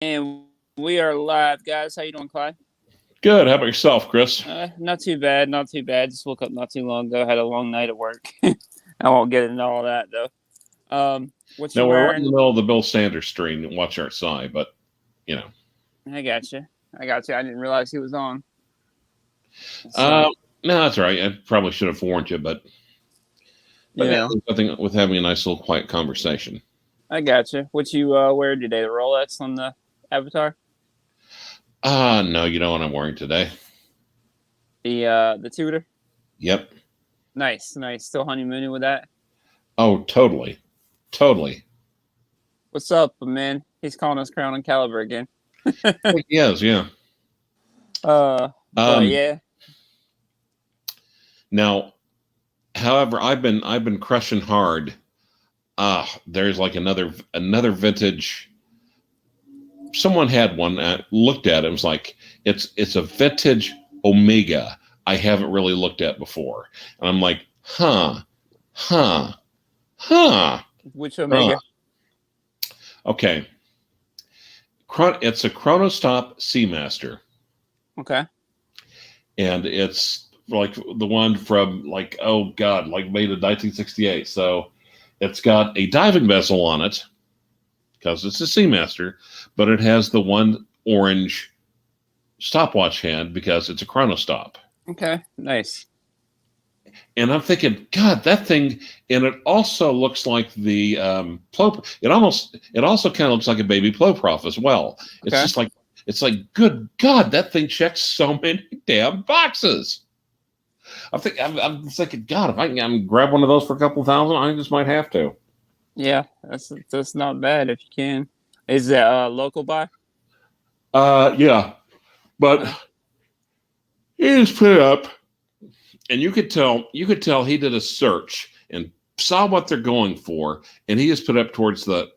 And we are live, guys. How you doing, Clyde? Good. How about yourself, Chris? Not too bad. Not too bad. Just woke up not too long ago. Had a long night at work. I won't get into all that though. What you Now we're right in the wearing? middle of the Bill Sanders stream and watch our side, but you know. I got you. I got you. I didn't realize he was on. Uh, So no, that's all right. I probably should have warned you, but yeah, yeah, there's nothing with having a nice little quiet conversation. I got you. What you wear today? The Rolex on the avatar? No, you know what I'm wearing today. The Tudor. Yep. Nice, nice. Still honeymooning with that. Oh, totally. Totally. What's up, man? He's calling us Crown and Caliber again. He is, yeah. But Um yeah. Now, however, I've been crushing hard. There's like another vintage. Someone had one. Looked at it. It was like it's a vintage Omega. I haven't really looked at before, and I'm like, huh, huh, huh, Which huh. Omega? Okay, it's a Chronostop Seamaster, Okay. and it's like the one from like oh god, like made in 1968. So it's got a diving bezel on it because it's a Seamaster, but it has the one orange stopwatch hand because it's a chronostop. Okay. Nice. And I'm thinking, God, that thing, and it also looks like the Plo. It also kind of looks like a baby Ploprof as well. It's Okay. just like good God, that thing checks so many damn boxes. I'm thinking, God, if I can grab one of those for a couple thousand, I just might have to. Yeah, that's not bad if you can. Is that local buy? Yeah, but Okay. he just put it up, and you could tell he did a search and saw what they're going for, and he just put up towards the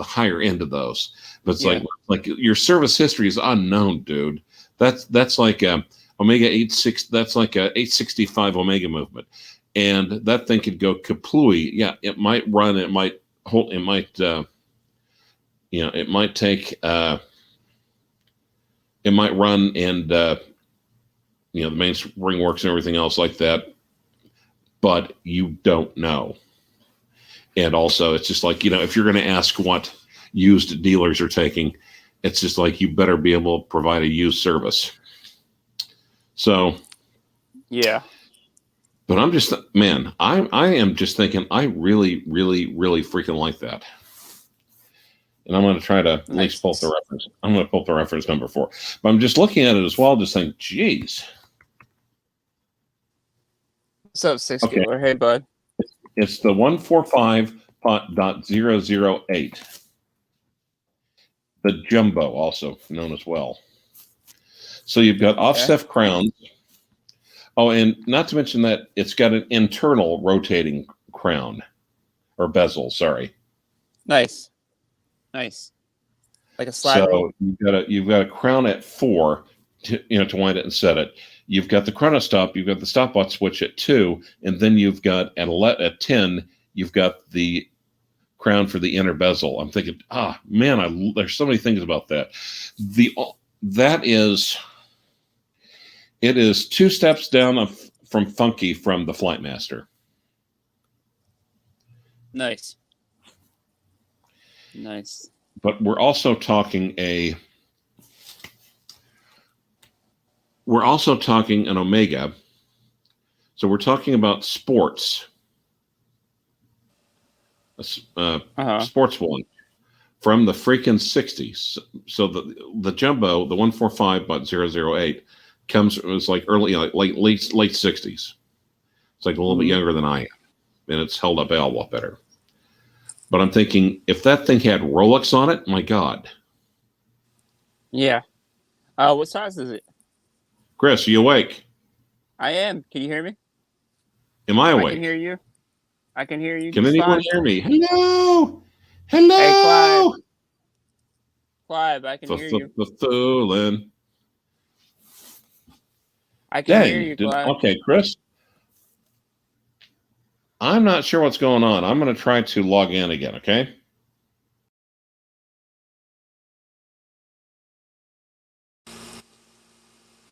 higher end of those. But it's Yeah. like your service history is unknown, dude. That's like a Omega 86. That's like a 865 Omega movement, and that thing could go kaplooey. Yeah, it might run. It might hold. It might. It might take. It might run and the main spring works and everything else like that, but you don't know. And also, it's just like, if you're going to ask what used dealers are taking, it's just like you better be able to provide a used service. So, Yeah. but I'm just, man, I am just thinking, I really, really, really freaking like that. And I'm going to try to at least pull up the Nice. reference. I'm going to pull up the reference number 4. But I'm just looking at it as well, just saying, geez. What's up, six Okay. killer? Hey, bud. It's the 145.008. The jumbo, also known as well. So you've got offset crowns. Oh, and not to mention that it's got an internal rotating crown or bezel. Sorry. Nice. Nice. Like a slide So roll. you've got a crown at 4 to wind it and set it. You've got the chronostop. You've got the stopwatch switch at 2, and then you've got at 10. You've got the crown for the inner bezel. I'm thinking, man, there's so many things about that. It is 2 steps down from funky from the Flightmaster. Nice. Nice. But we're also talking an Omega. So we're talking about sports. Sports one from the freaking 60s. So the jumbo, the 145.008 was like early, late 60s. It's like a little bit younger than I am, and it's held up a lot better. But I'm thinking, if that thing had Rolex on it, my God. Yeah. What size is it? Chris, are you awake? I am. Can you hear me? Am I awake? I can hear you. I can hear you. Can anyone hear me? Hello? Hello? Hey, Clive. Clive, I can hear you. Fooling. I can hear you, Clive. Okay, Chris. I'm not sure what's going on. I'm going to try to log in again, okay?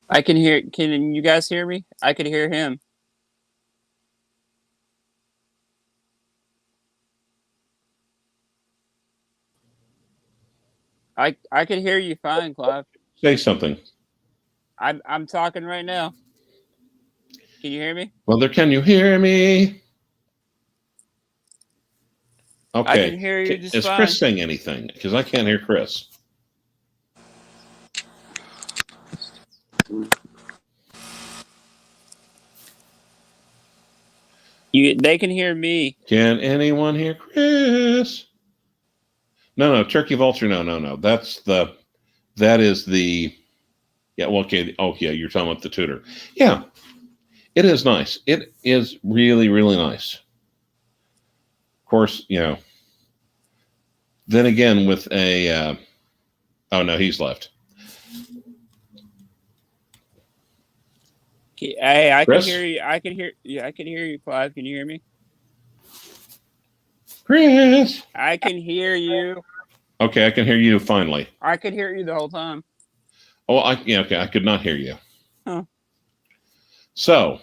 I can hear. Can you guys hear me? I could hear him. I could hear you fine, Clive. Say something. I'm talking right now. Can you hear me? Mother, can you hear me? I can Okay. hear you just Is Chris fine. saying anything? Because I can't hear Chris. They can hear me. Can anyone hear Chris? No, Turkey Vulture. No. That is the, yeah, well, okay. Oh, yeah, you're talking about the tutor. Yeah, it is nice. It is really, really nice. Of course, then again, with oh no, he's left. Hey, I can Chris? hear you. I can hear. Yeah, I can hear you, Clive. Can you hear me? Chris? I can hear you. Okay, I can hear you finally. I could hear you the whole time. Oh, okay, I could not hear you. Huh. So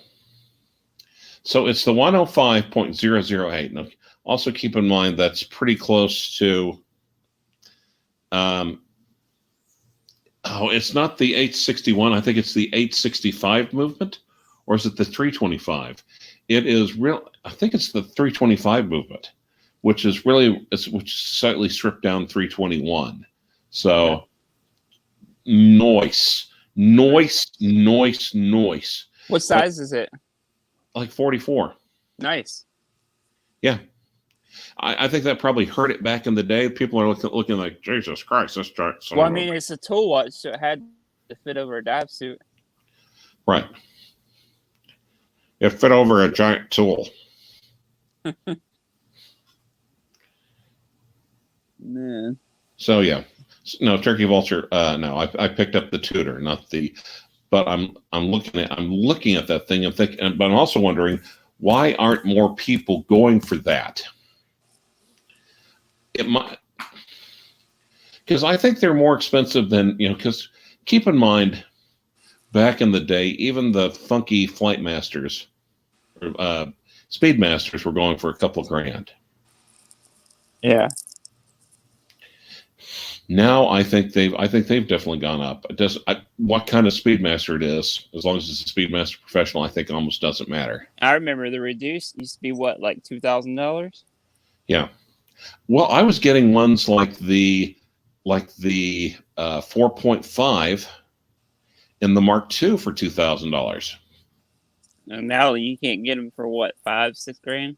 it's the 105.008. Now, also keep in mind that's pretty close to, it's not the 861. I think it's the 865 movement, or is it the 325? It is real. I think it's the 325 movement, which is slightly stripped down 321. So, Okay. noise. What size is it? Like 44. Nice. Yeah. I think that probably hurt it back in the day. People are looking like, Jesus Christ, this chart. Well, I mean, it's a tool watch, so it had to fit over a dive suit. Right. It fit over a giant tool. Man. So yeah, no Turkey Vulture. No, I picked up the tutor, not the. But I'm looking at that thing and thinking, but I'm also wondering why aren't more people going for that? It might, because I think they're more expensive than because keep in mind, back in the day, even the funky flight masters, speed masters were going for a couple of grand. Yeah. Now I think they've definitely gone up. What kind of Speedmaster it is, as long as it's a Speedmaster Professional, I think it almost doesn't matter. I remember the reduced used to be what, like $2,000? Yeah. Well, I was getting ones like the 4.5 in the Mark II for $2,000. And now you can't get them for what, 5-6 grand?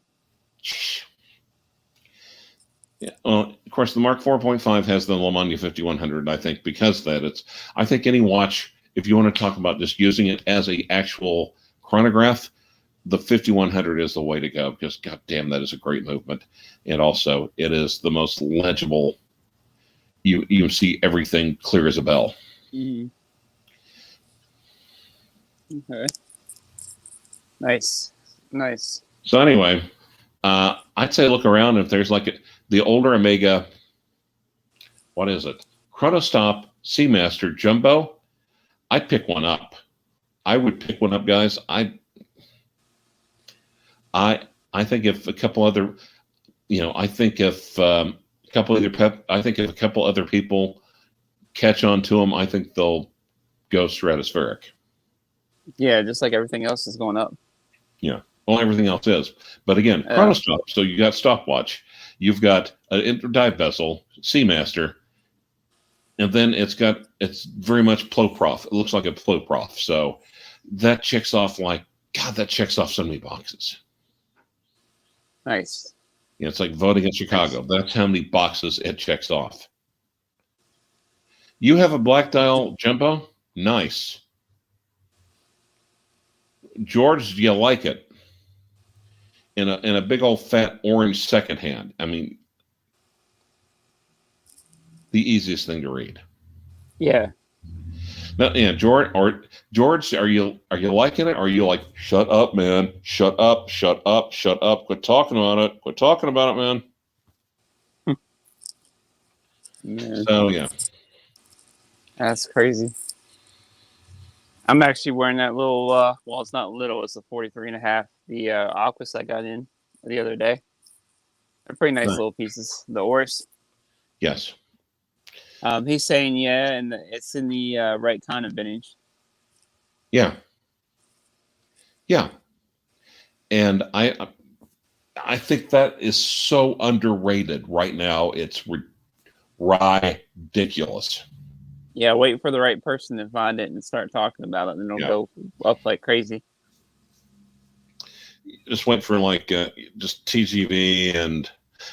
Yeah. Well, of course, the Mark 4.5 has the Lamagna 5100. I think because of that, I think any watch, if you want to talk about just using it as a actual chronograph, the 5100 is the way to go because, god damn, that is a great movement, and also it is the most legible. You see everything clear as a bell. Mm-hmm. Okay. Nice. So anyway, I'd say look around if there's like the older Omega. What is it? Chronostop Seamaster Jumbo. I'd pick one up. I would pick one up, guys. I think if a couple other, I think if a couple other people catch on to them, I think they'll go stratospheric. Yeah, just like everything else is going up. Yeah. Well, everything else is. But again, chronostop. So you got stopwatch. You've got an dive vessel, Seamaster, and then it's very much Ploprof. It looks like a Ploprof. So that checks off that checks off so many boxes. Nice. It's like voting in Chicago. That's how many boxes it checks off. You have a black dial jumbo? Nice. George, do you like it? In a big old fat orange second hand. I mean, the easiest thing to read. Yeah. Now, yeah, George, are you liking it? Or are you like, shut up, man, shut up, quit talking about it, man. Man. So yeah, That's crazy. I'm actually wearing that little. Well, it's not little. It's a 43.5. The Aquas I got in the other day. They're pretty nice Right. little pieces. The Oris. Yes. He's saying yeah, and it's in the right kind of vintage. Yeah. Yeah. And I think that is so underrated right now. It's ridiculous. Yeah, wait for the right person to find it and start talking about it, and it'll Yeah. go up like crazy. Just went for like just TGV and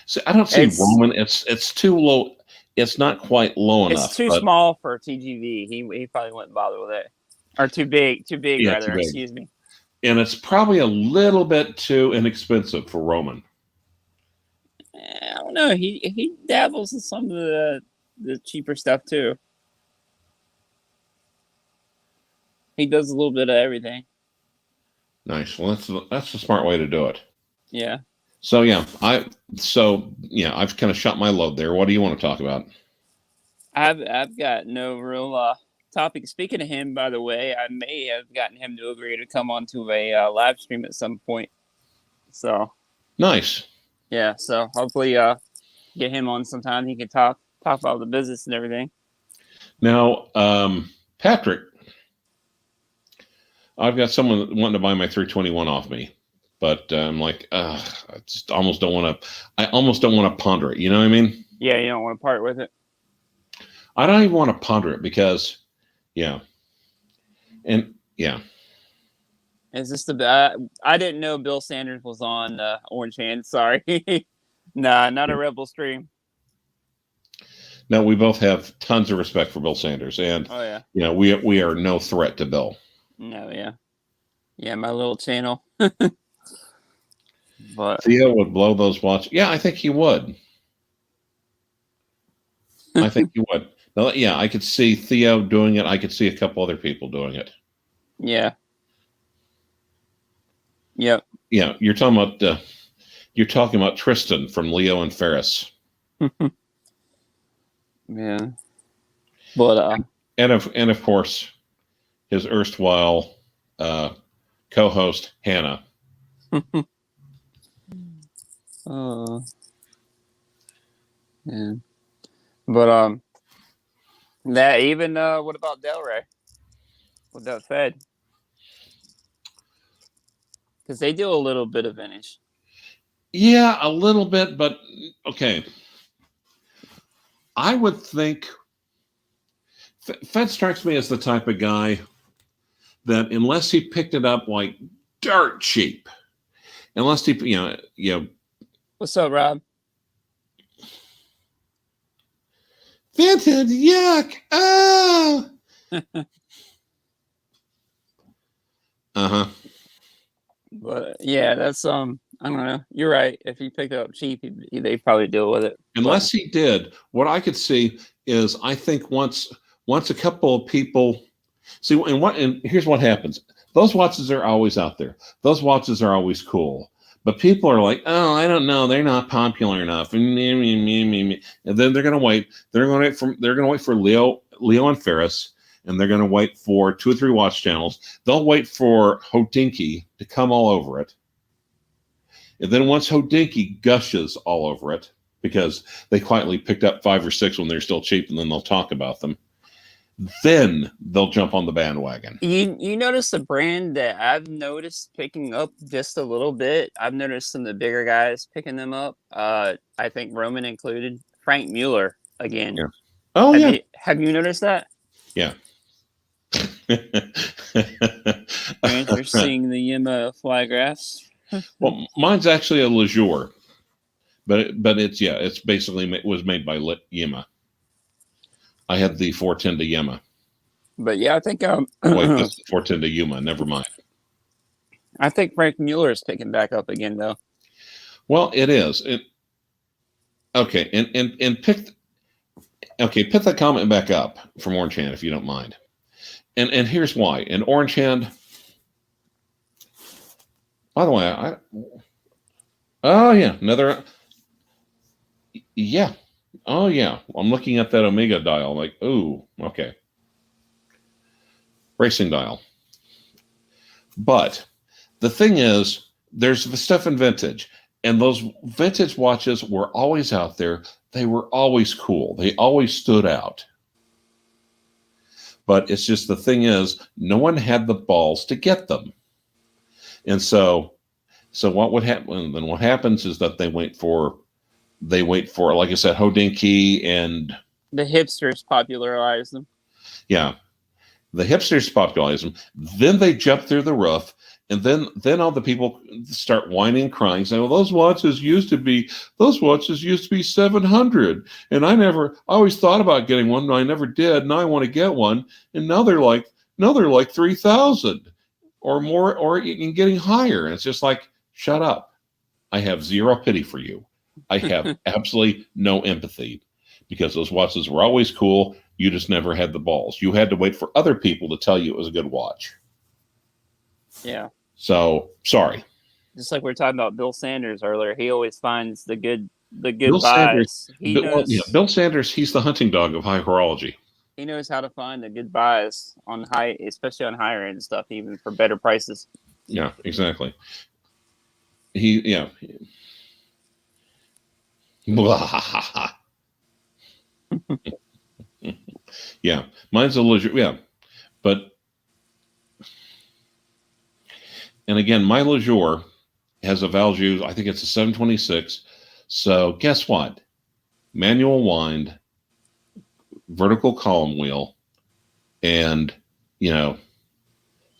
see, I don't see It's Roman. It's too low. It's not quite low it's enough, too but small for TGV. He probably wouldn't bother with it, or too big. Too big yeah, too rather. big. Excuse me. And it's probably a little bit too inexpensive for Roman. I don't know. He dabbles in some of the cheaper stuff too. He does a little bit of everything. Nice. Well, that's a smart way to do it. Yeah. So yeah, I've kind of shot my load there. What do you want to talk about? I've got no real topic. Speaking of him, by the way, I may have gotten him to agree to come onto a live stream at some point. So Nice. yeah, so hopefully get him on sometime. He can talk about the business and everything. Now, Patrick, I've got someone wanting to buy my 321 off me, but I'm like, I just almost don't want to. I almost don't want to ponder it. You know what I mean? Yeah, you don't want to part with it. I don't even want to ponder it because, yeah, and yeah. Is this I didn't know Bill Sanders was on Orange Hand. Sorry. Nah, not a rebel stream. Now we both have tons of respect for Bill Sanders, and Oh yeah. we are no threat to Bill. No, yeah. Yeah, my little channel. But Theo would blow those watches. Yeah, I think he would. I think he would. Now, yeah, I could see Theo doing it. I could see a couple other people doing it. yeah. Yep. Yeah, you're talking about Tristan from Leo and Ferris, Yeah. But and of course his erstwhile co-host Hannah. yeah. But that even what about Delray with that Fed? Because they do a little bit of vintage. Yeah, a little bit, but okay. I would think Fed strikes me as the type of guy that unless he picked it up like dirt cheap, unless he What's up, Rob? vintage yuck, oh. Uh-huh. But yeah, that's I don't know. You're right. If he picked it up cheap, they probably deal with it. Unless he did, what I could see is I think once a couple of people see, and here's what happens. Those watches are always out there. Those watches are always cool. But people are like, oh, I don't know, they're not popular enough. And then they're gonna wait. They're gonna wait for Leo and Ferris, and they're gonna wait for 2 or 3 watch channels. They'll wait for Hodinkee to come all over it. And then once Hodinkee gushes all over it, because they quietly picked up 5 or 6 when they're still cheap, and then they'll talk about them, then they'll jump on the bandwagon. You notice a brand that I've noticed picking up just a little bit. I've noticed some of the bigger guys picking them up. I think Roman included. Frank Mueller again. Yeah. Oh yeah. Have you noticed that? Yeah. Interesting. The Yima flygraphs. Well, mine's actually a Lejour, but it's basically was made by Yima. I had the 410 to Yima. But yeah, I think Wait, that's the 410 to Yuma. Never mind. I think Frank Mueller is picking back up again, though. Well, it is. Okay, and pick that comment back up from Orange Hand if you don't mind. And here's why. In Orange Hand, by the way, oh yeah, another. Yeah. Oh yeah. I'm looking at that Omega dial. Like, ooh, okay. racing dial. But the thing is, there's the stuff in vintage, and those vintage watches were always out there. They were always cool. They always stood out. But it's just the thing is, no one had the balls to get them. And so what would happen? Then what happens is that they wait for, like I said, Hodinkee and The hipsters popularized them. yeah, the hipsters popularize them. Then they jump through the roof, and then all the people start whining, and crying, saying, "Well, those watches used to be 700, and I always thought about getting one, but I never did. Now I want to get one, and now they're like 3,000 or more, or even getting higher." And it's just like, shut up. I have zero pity for you. I have absolutely no empathy because those watches were always cool. You just never had the balls. You had to wait for other people to tell you it was a good watch. Yeah. So sorry. Just like we were talking about Bill Sanders earlier, he always finds the good Bill buys. Sanders. Bill Sanders. He's the hunting dog of high horology. He knows how to find the good buys on high, especially on higher end stuff, even for better prices. Yeah, exactly. Yeah, mine's a leisure. Yeah, but and again, my Leisure has a value. I think it's a 726. So guess what? Manual wind, vertical column wheel, and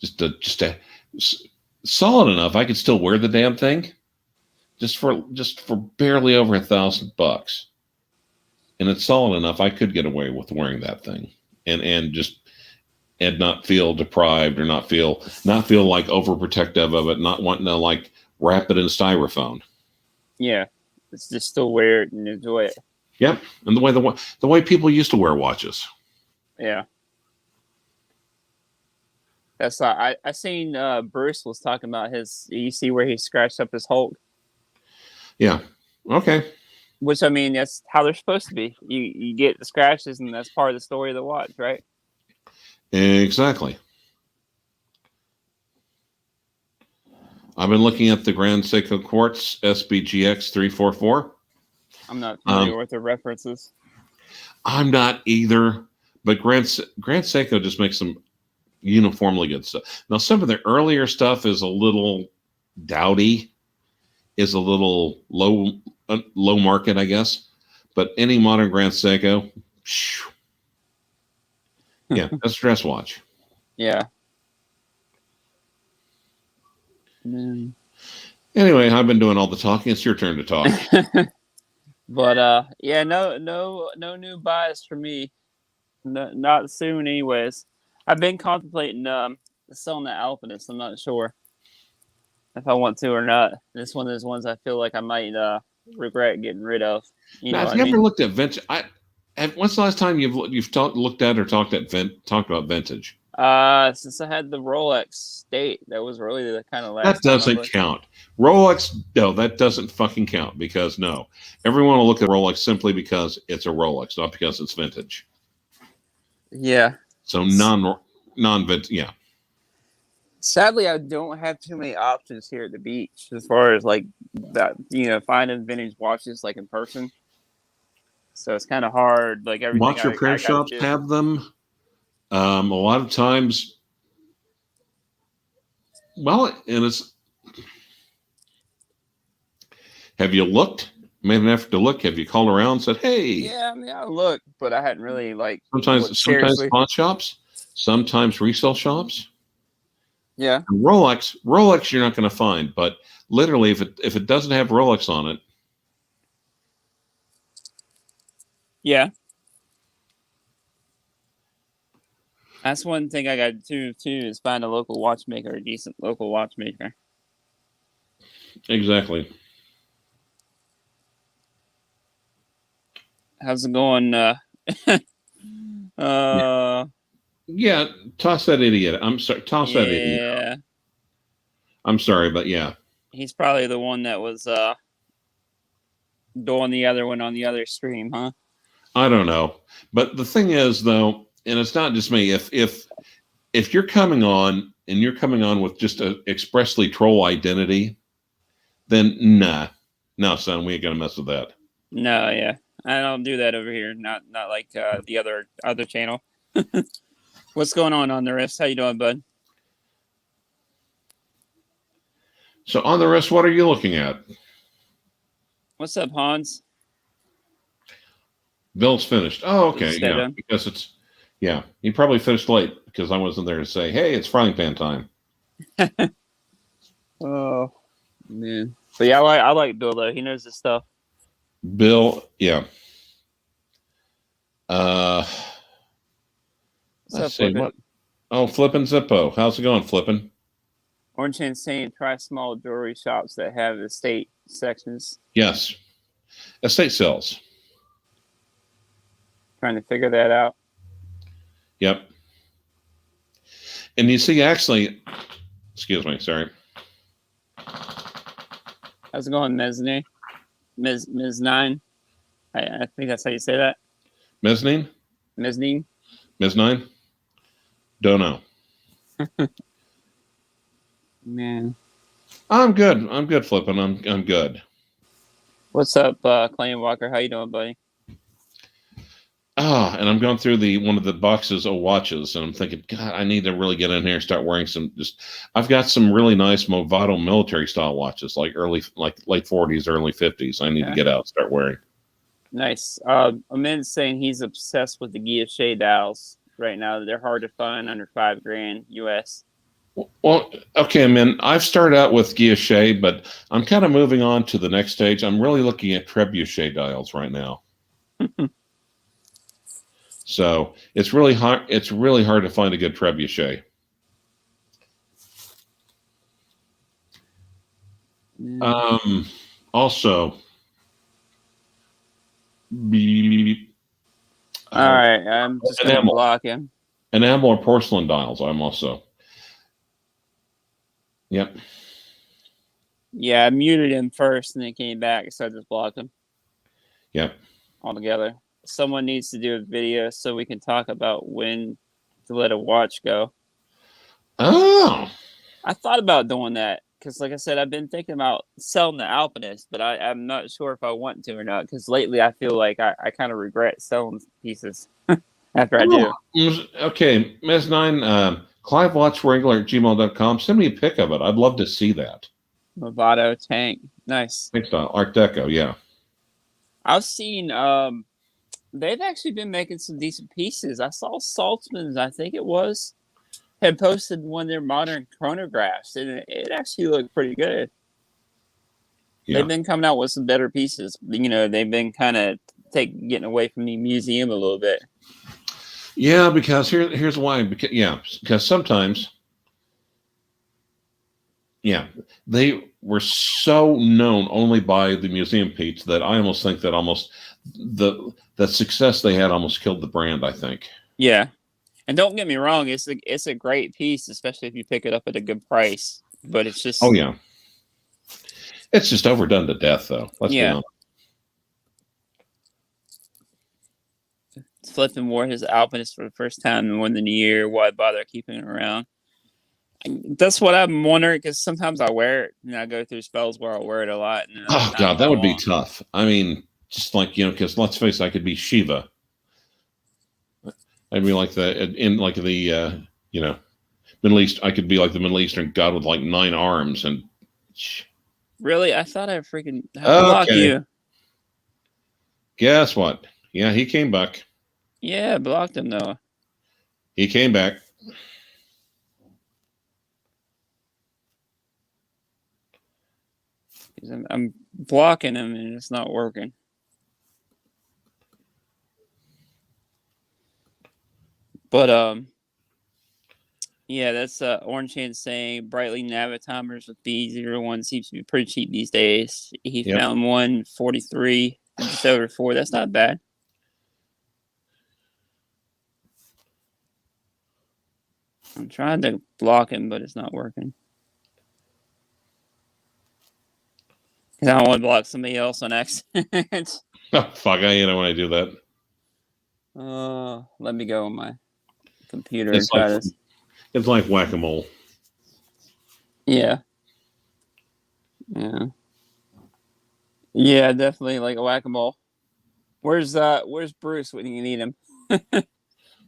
just a solid enough. I could still wear the damn thing, just for barely over $1,000, and it's solid enough. I could get away with wearing that thing, and not feel deprived or not feel like overprotective of it, not wanting to like wrap it in styrofoam. Yeah, it's just still wear it and enjoy it. Yep, and the way people used to wear watches. Yeah. That's I seen Bruce was talking about his. You see where he scratched up his Hulk. Yeah. Okay. Which I mean, that's how they're supposed to be. You get the scratches, and that's part of the story of the watch, right? Exactly. I've been looking at the Grand Seiko Quartz SBGX 344. I'm not familiar with the references. I'm not either, but Grand Seiko just makes some uniformly good stuff. Now, some of the earlier stuff is a little dowdy, is a little low market, I guess. But any modern Grand Seiko, yeah, that's a dress watch. Yeah. Anyway, I've been doing all the talking. It's your turn to talk. But yeah, no new buys for me. No, not soon, anyways. I've been contemplating selling the Alpinist. I'm not sure if I want to or not. It's one of those ones I feel like I might regret getting rid of. Now, have you ever looked at vintage? When's the last time you've looked at or talked about vintage? Since I had the Rolex State, that was really the kind of last. That doesn't count. Rolex, no, that doesn't fucking count because no, everyone will look at Rolex simply because it's a Rolex, not because it's vintage. Yeah. So non-vintage, yeah. Sadly, I don't have too many options here at the beach as far as like that, finding vintage watches like in person. So it's kind of hard. Like everything. Watch repair shops have them. A lot of times, well, and it's. Have you looked? Made an effort to look. Have you called around and said, "Hey"? Yeah, I mean, I looked, but I hadn't really like. Sometimes pawn shops, sometimes resale shops. Yeah. And Rolex, you're not going to find, but literally, if it doesn't have Rolex on it, yeah. That's one thing I got to do too is find a local watchmaker, a decent local watchmaker. Exactly. How's it going? Yeah, toss that idiot. I'm sorry. Toss that idiot. Yeah. I'm sorry, but yeah. He's probably the one that was doing the other one on the other stream, huh? I don't know. But the thing is, though, and it's not just me. If if you're coming on and you're coming on with just a expressly troll identity, then nah, no, son, we ain't gonna mess with that. No, yeah, I don't do that over here. Not like the other channel. What's going on the rest? How you doing, bud? So on the rest, what are you looking at? What's up, Hans? Bill's finished. Oh, okay, Is that yeah, done? because it's yeah, he probably finished late because I wasn't there to say, hey, it's frying pan time. Oh man, but yeah, I like Bill though. He knows his stuff. Bill, yeah. Uh, What's let's up, see Flippin'? what. Oh, Flippin' Zippo, how's it going, Flippin'? Orange and saying try small jewelry shops that have estate sections. Yes, estate sales. Trying to figure that out. Yep. And you see, actually, excuse me, sorry. How's it going, Mezzanine? Ms. Nine. I think that's how you say that. Mezzanine? Mezzanine. Mezzanine? Don't know. Man, I'm good. I'm good, Flippin'. I'm good. what's up, Clayton Walker? How you doing, buddy? And I'm going through one of the boxes of watches, and I'm thinking, God, I need to really get in here and start wearing some. I've got some really nice Movado military style watches, like late 40s, early 50s. I need to get out and start wearing. Nice. Amin's saying he's obsessed with the Guilloche dials right now. They're hard to find under $5,000 US. Well, okay, man. I've started out with Guilloche, but I'm kind of moving on to the next stage. I'm really looking at trebuchet dials right now. So it's really hard. It's really hard to find a good trebuchet. Also, all right, I'm just gonna block him. Enamel or porcelain dials. I'm also. Yep. Yeah, I muted him first and then came back, so I just blocked him. Yep. Altogether. Someone needs to do a video so we can talk about when to let a watch go. Oh. I thought about doing that because, like I said, I've been thinking about selling the Alpinist, but I'm not sure if I want to or not because lately I feel like I kind of regret selling pieces after I do. Okay, Ms. 9, Clive Watch Wrangler at gmail.com. Send me a pic of it. I'd love to see that. Movado tank. Nice. Tank style. Art Deco, yeah. I've seen they've actually been making some decent pieces. I saw Saltzman's, I think it was, had posted one of their modern chronographs, and it actually looked pretty good. Yeah. They've been coming out with some better pieces. You know, they've been kind of getting away from the museum a little bit. Yeah, because here's why. Because sometimes, they were so known only by the museum piece that I almost think that the success they had almost killed the brand, I think. Yeah. And don't get me wrong, it's a great piece, especially if you pick it up at a good price. But it's just it's just overdone to death, though. Let's be honest. Flippin' wore his Alpinist for the first time in more than a year. Why bother keeping it around? That's what I'm wondering, because sometimes I wear it and I go through spells where I wear it a lot. And oh God, that would be tough. I mean, just like, because let's face it, I could be Shiva. I'd be like the Middle East. I could be like the Middle Eastern god with like 9 arms and. Really, I thought I freaking blocked you. Guess what? Yeah, he came back. Yeah, blocked him though. He came back. I'm blocking him and it's not working. But yeah, that's Orange Hand saying brightly Navitimers with B01 seems to be pretty cheap these days. He found one 43, just over 4. That's not bad. I'm trying to block him, but it's not working. I don't want to block somebody else on accident. Oh, fuck, I hate it when I do that. Let me go on my computer and try this. It's like whack-a-mole. Yeah. Yeah. Yeah, definitely like a whack-a-mole. Where's Bruce when you need him? I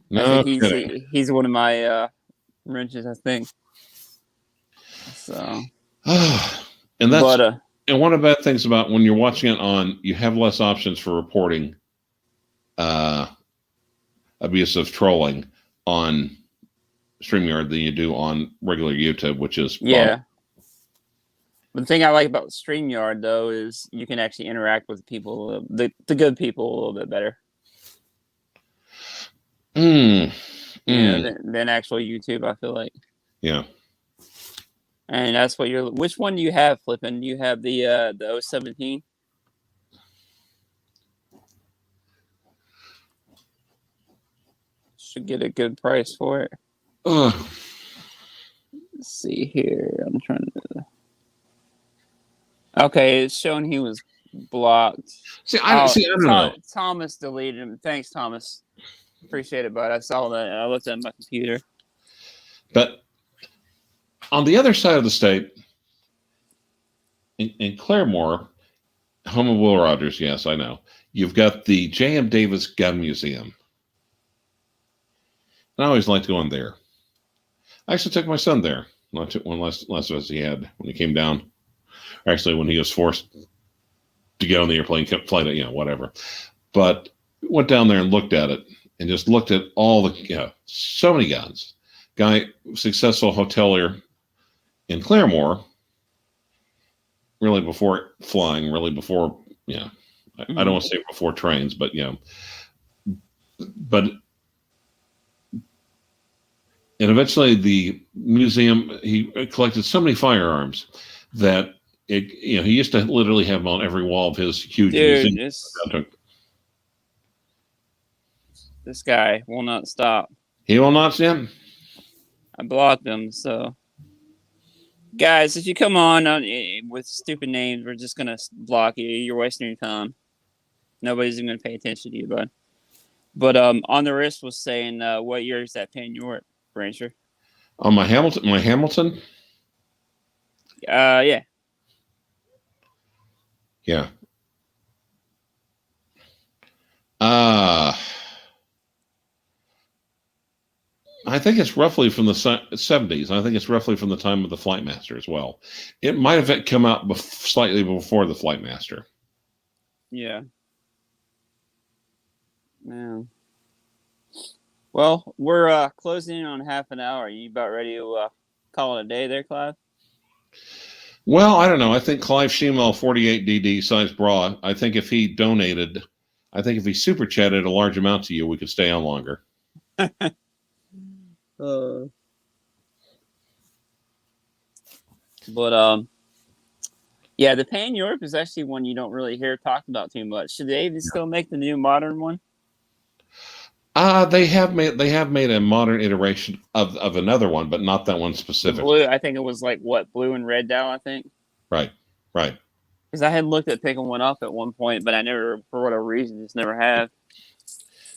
No think kidding. he's one of my wrenches, I think. So, And that's but and one of the bad things about when you're watching it on, you have less options for reporting uh, abusive trolling on StreamYard than you do on regular YouTube, which is bottom. yeah. But the thing I like about StreamYard though is you can actually interact with people, the good people a little bit better. Mm, Yeah, mm, than actual YouTube, I feel like. yeah. And that's what you're. Which one do you have, Flippin'? Do you have the 017? Should get a good price for it. Ugh. Let's see here. I'm trying to. Okay, it's showing he was blocked. See. I don't know. Thomas deleted him. Thanks, Thomas. Appreciate it, bud. I saw that. I looked at my computer. But on the other side of the state, in Claremore, home of Will Rogers, yes, I know. You've got the J.M. Davis Gun Museum. And I always liked going there. I actually took my son there. One last visit he had when he came down. Actually, when he was forced to get on the airplane, flight, whatever. But went down there and looked at it, and just looked at all the, so many guns. Guy, successful hotelier in Claremore, really before flying, really before, I don't want to say before trains, but, but, and eventually the museum, he collected so many firearms that he used to literally have them on every wall of his huge museum. This guy will not stop. He will not stand. I blocked him, so guys, if you come on with stupid names, we're just gonna block you. You're wasting your time. Nobody's even gonna pay attention to you, bud. But on the wrist was saying, what year is that Pan York, Rancher? On my Hamilton. Yeah. Yeah. I think it's roughly from the 70s. I think it's roughly from the time of the Flightmaster as well. It might have come out slightly before the Flightmaster. Yeah. Man. Well, we're closing in on half an hour. Are you about ready to call it a day there, Clive? Well, I don't know. I think Clive Shemel, 48DD size bra. I think if he super chatted a large amount to you, we could stay on longer. But yeah, the Pan Europe is actually one you don't really hear talked about too much. Should they even still make the new modern one? They have made a modern iteration of another one, but not that one specific. Blue, I think it was like blue and red dial, I think. Right. Because I had looked at picking one up at one point, but I never, for whatever reason, just never have.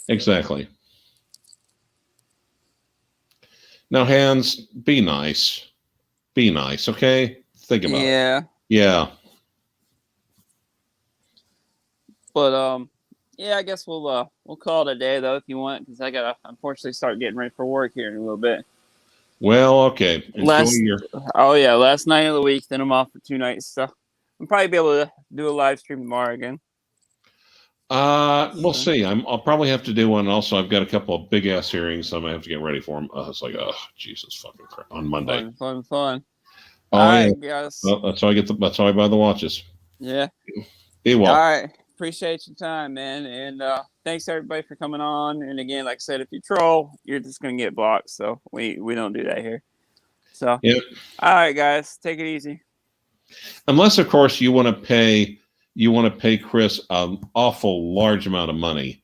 Exactly. Now, Hans, be nice. Be nice, okay? Think about it. Yeah. But yeah, I guess we'll call it a day though if you want, because I gotta unfortunately start getting ready for work here in a little bit. Well, okay. Last night of the week, then I'm off for 2 nights, so I'll probably be able to do a live stream tomorrow again. We'll see. I'll probably have to do one. Also, I've got a couple of big ass hearings, so I might have to get ready for them. It's like, oh, Jesus fucking Christ. On Monday. Fun. Oh, All yeah. right, guys. Well, that's how I buy the watches. Yeah. Be well. All right. Appreciate your time, man. And thanks everybody for coming on. And again, like I said, if you troll, you're just gonna get blocked. So we don't do that here. So yep. All right, guys, take it easy. Unless, of course, you want to pay Chris an awful large amount of money